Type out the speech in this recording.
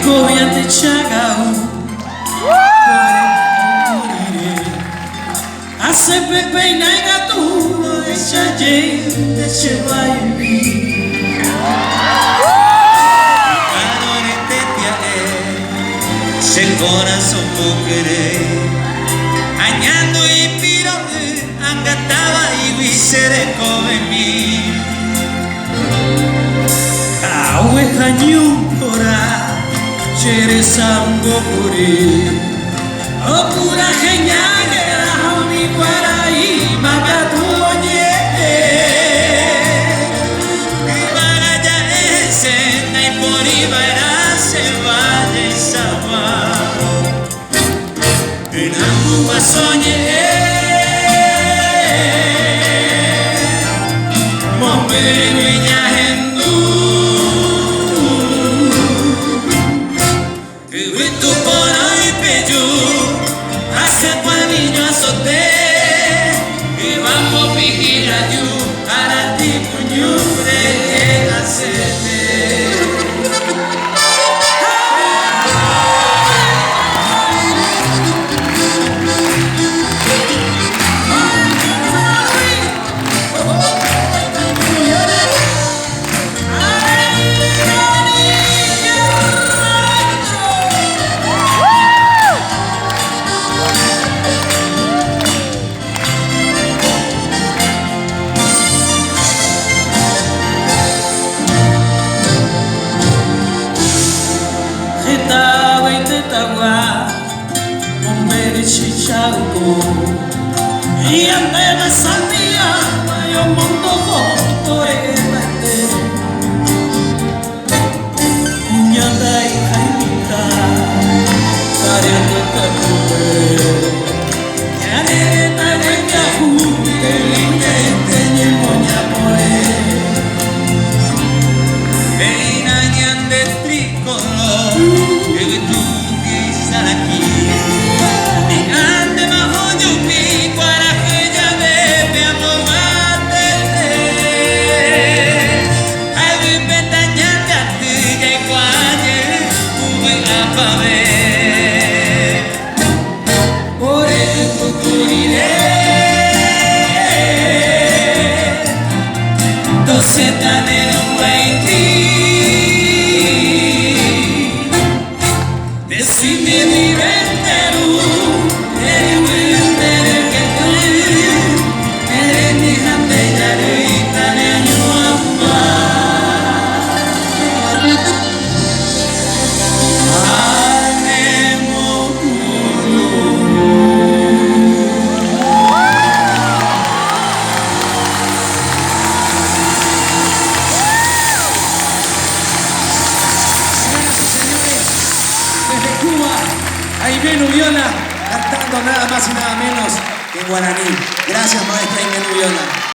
Kobiante chagau Ase pepe inaiga tudo Echa gente che vai Adore te tiare Se corazón può querer Añando y piro Angataba y visere come mi Awe hanyukora Chere sango kuri Opura kenyagera Hami kwarai Magatu onye Ibaraja ese Nai por ibara se vaya y sama Enamu basonye Momere niña hendu Vitu por hoy peju Hace cual niño azote Y vamos pijira yu Para ti puñure hacete Tava e tetawa Momere chichauko E andena sandia Mayo mondo hoto e mate Kunyanda i kaimita Kareando kakure Yanere narenga hute Linga e tenye moña more Veina ñande tricolor Que tu quizá aquí Ni ande bajo yupi Para que ya bebe amor matete Ay vipeta ñande a ti Que cualle Ube a pave Por el futuro Entonces tan en un baiti Decime mi venderu Eri wendere que tú Eri ni jante yare y tane nyuamba Anemo kuru Desde Cuba, Aimé Nubiola cantando nada más y nada menos que en guaraní. Gracias, maestra Aimé Nubiola.